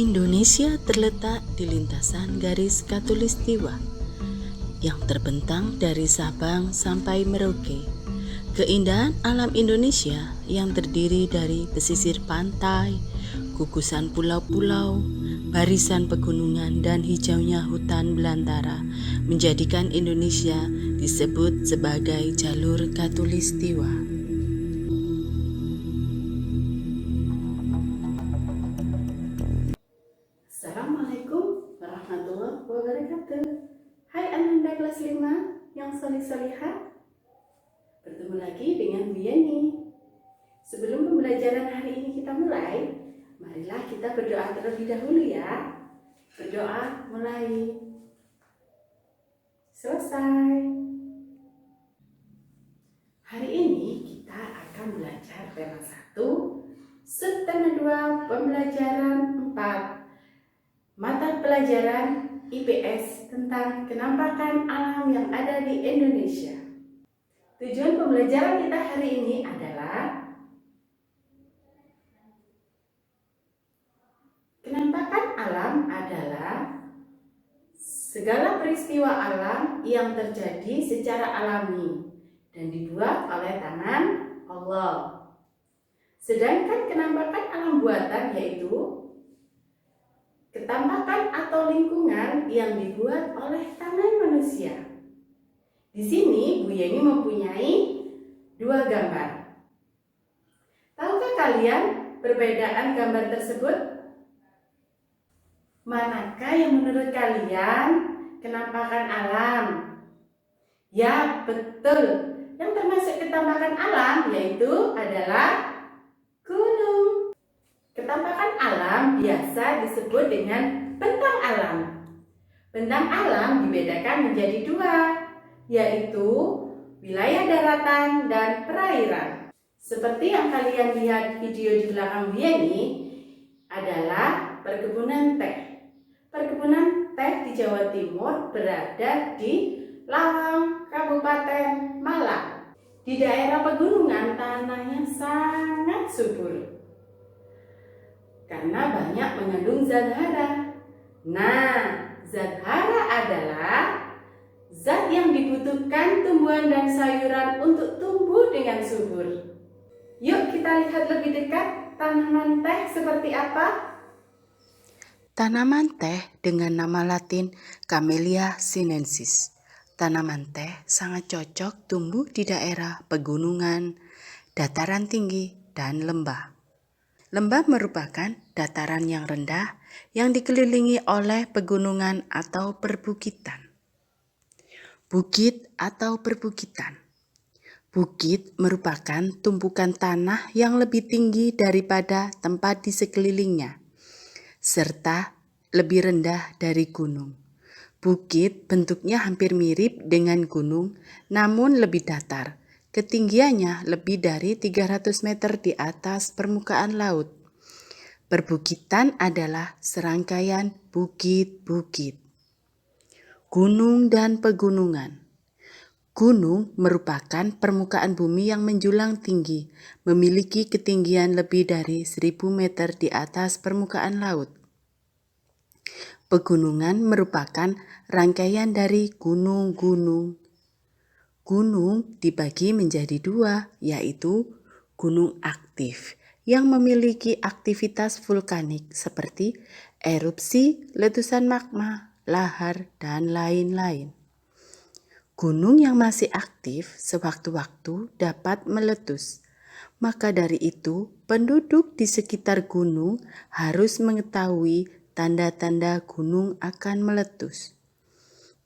Indonesia terletak di lintasan garis khatulistiwa yang terbentang dari Sabang sampai Merauke. Keindahan alam Indonesia yang terdiri dari pesisir pantai, gugusan pulau-pulau, barisan pegunungan dan hijaunya hutan belantara menjadikan Indonesia disebut sebagai jalur khatulistiwa. Assalamualaikum warahmatullahi wabarakatuh. Hai Ananda kelas 5 yang solih-solihah. Bertemu lagi dengan Bu Yeni. Sebelum pembelajaran hari ini kita mulai, marilah kita berdoa terlebih dahulu ya. Berdoa mulai. Selesai. Hari ini kita akan belajar tema 1, subtema 2, pembelajaran 4. Mata pelajaran IPS tentang kenampakan alam yang ada di Indonesia. Tujuan pembelajaran kita hari ini adalah kenampakan alam adalah segala peristiwa alam yang terjadi secara alami dan dibuat oleh tangan Allah. Sedangkan kenampakan alam buatan yaitu ketampakan atau lingkungan yang dibuat oleh tangan manusia. Di sini Bu Yeni mempunyai 2 gambar. Tahukah kalian perbedaan gambar tersebut? Manakah yang menurut kalian kenampakan alam? Ya, betul. Yang termasuk kenampakan alam yaitu adalah gunung. Kenampakan alam biasa disebut dengan bentang alam. Bentang alam dibedakan menjadi 2, yaitu wilayah daratan dan perairan. Seperti yang kalian lihat video di belakang dia ini adalah perkebunan teh. Perkebunan teh di Jawa Timur berada di Lawang, Kabupaten Malang. Di daerah pegunungan tanahnya sangat subur karena banyak mengandung zat hara. Nah, zat hara adalah zat yang dibutuhkan tumbuhan dan sayuran untuk tumbuh dengan subur. Yuk kita lihat lebih dekat tanaman teh seperti apa. Tanaman teh dengan nama latin Camellia sinensis. Tanaman teh sangat cocok tumbuh di daerah pegunungan, dataran tinggi, dan lembah. Lembah merupakan dataran yang rendah yang dikelilingi oleh pegunungan atau perbukitan. Bukit atau perbukitan. Bukit merupakan tumpukan tanah yang lebih tinggi daripada tempat di sekelilingnya, serta lebih rendah dari gunung. Bukit bentuknya hampir mirip dengan gunung, namun lebih datar. Ketinggiannya lebih dari 300 meter di atas permukaan laut. Perbukitan adalah serangkaian bukit-bukit. Gunung dan pegunungan. Gunung merupakan permukaan bumi yang menjulang tinggi, memiliki ketinggian lebih dari 1000 meter di atas permukaan laut. Pegunungan merupakan rangkaian dari gunung-gunung. Gunung dibagi menjadi 2, yaitu gunung aktif yang memiliki aktivitas vulkanik seperti erupsi, letusan magma, lahar, dan lain-lain. Gunung yang masih aktif sewaktu-waktu dapat meletus. Maka dari itu, penduduk di sekitar gunung harus mengetahui tanda-tanda gunung akan meletus.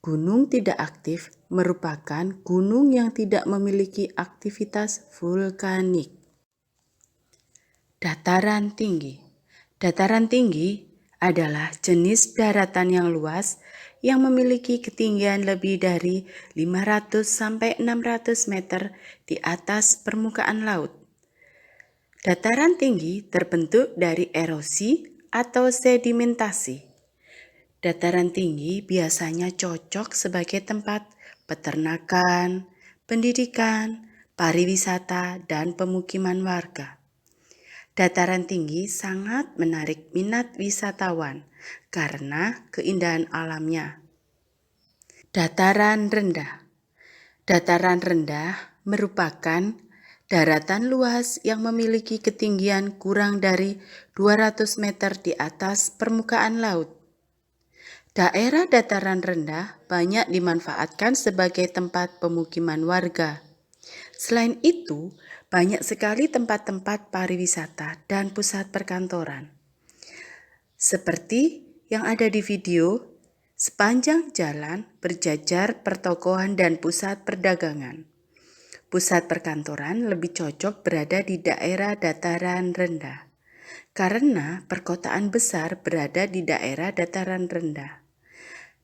Gunung tidak aktif merupakan gunung yang tidak memiliki aktivitas vulkanik. Dataran tinggi. Dataran tinggi adalah jenis daratan yang luas yang memiliki ketinggian lebih dari 500 sampai 600 meter di atas permukaan laut. Dataran tinggi terbentuk dari erosi atau sedimentasi. Dataran tinggi biasanya cocok sebagai tempat peternakan, pendidikan, pariwisata, dan pemukiman warga. Dataran tinggi sangat menarik minat wisatawan karena keindahan alamnya. Dataran rendah. Dataran rendah merupakan daratan luas yang memiliki ketinggian kurang dari 200 meter di atas permukaan laut. Daerah dataran rendah banyak dimanfaatkan sebagai tempat pemukiman warga. Selain itu, banyak sekali tempat-tempat pariwisata dan pusat perkantoran. Seperti yang ada di video, sepanjang jalan berjajar pertokohan dan pusat perdagangan. Pusat perkantoran lebih cocok berada di daerah dataran rendah, karena perkotaan besar berada di daerah dataran rendah.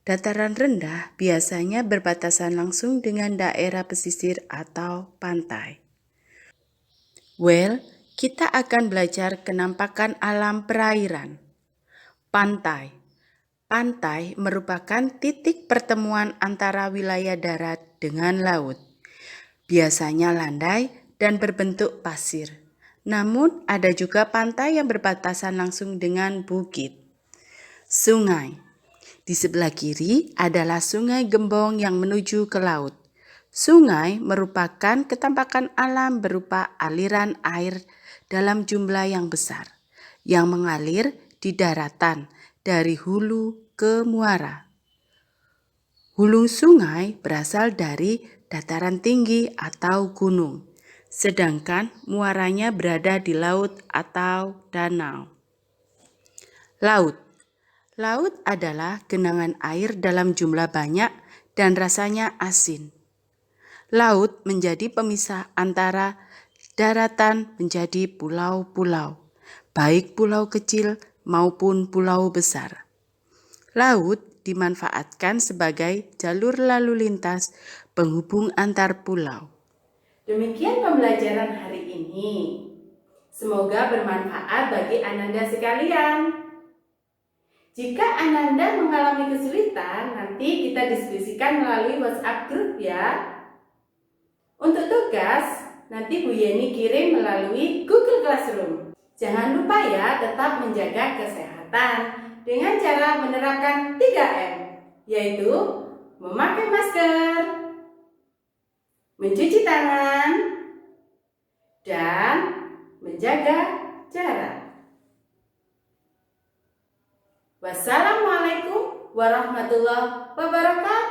Dataran rendah biasanya berbatasan langsung dengan daerah pesisir atau pantai. Kita akan belajar kenampakan alam perairan. Pantai. Pantai merupakan titik pertemuan antara wilayah darat dengan laut. Biasanya landai dan berbentuk pasir. Namun ada juga pantai yang berbatasan langsung dengan bukit. Sungai. Di sebelah kiri adalah Sungai Gembong yang menuju ke laut. Sungai merupakan ketampakan alam berupa aliran air dalam jumlah yang besar, yang mengalir di daratan dari hulu ke muara. Hulu sungai berasal dari dataran tinggi atau gunung, sedangkan muaranya berada di laut atau danau. Laut. Laut adalah genangan air dalam jumlah banyak dan rasanya asin. Laut menjadi pemisah antara daratan menjadi pulau-pulau, baik pulau kecil maupun pulau besar. Laut dimanfaatkan sebagai jalur lalu lintas penghubung antar pulau. Demikian pembelajaran hari ini. Semoga bermanfaat bagi Ananda sekalian. Jika Ananda mengalami kesulitan, nanti kita diskusikan melalui WhatsApp grup ya. Untuk tugas, nanti Bu Yeni kirim melalui Google Classroom. Jangan lupa ya, tetap menjaga kesehatan dengan cara menerapkan 3M, yaitu memakai masker, mencuci tangan, dan menjaga jarak. Wassalamualaikum warahmatullahi wabarakatuh.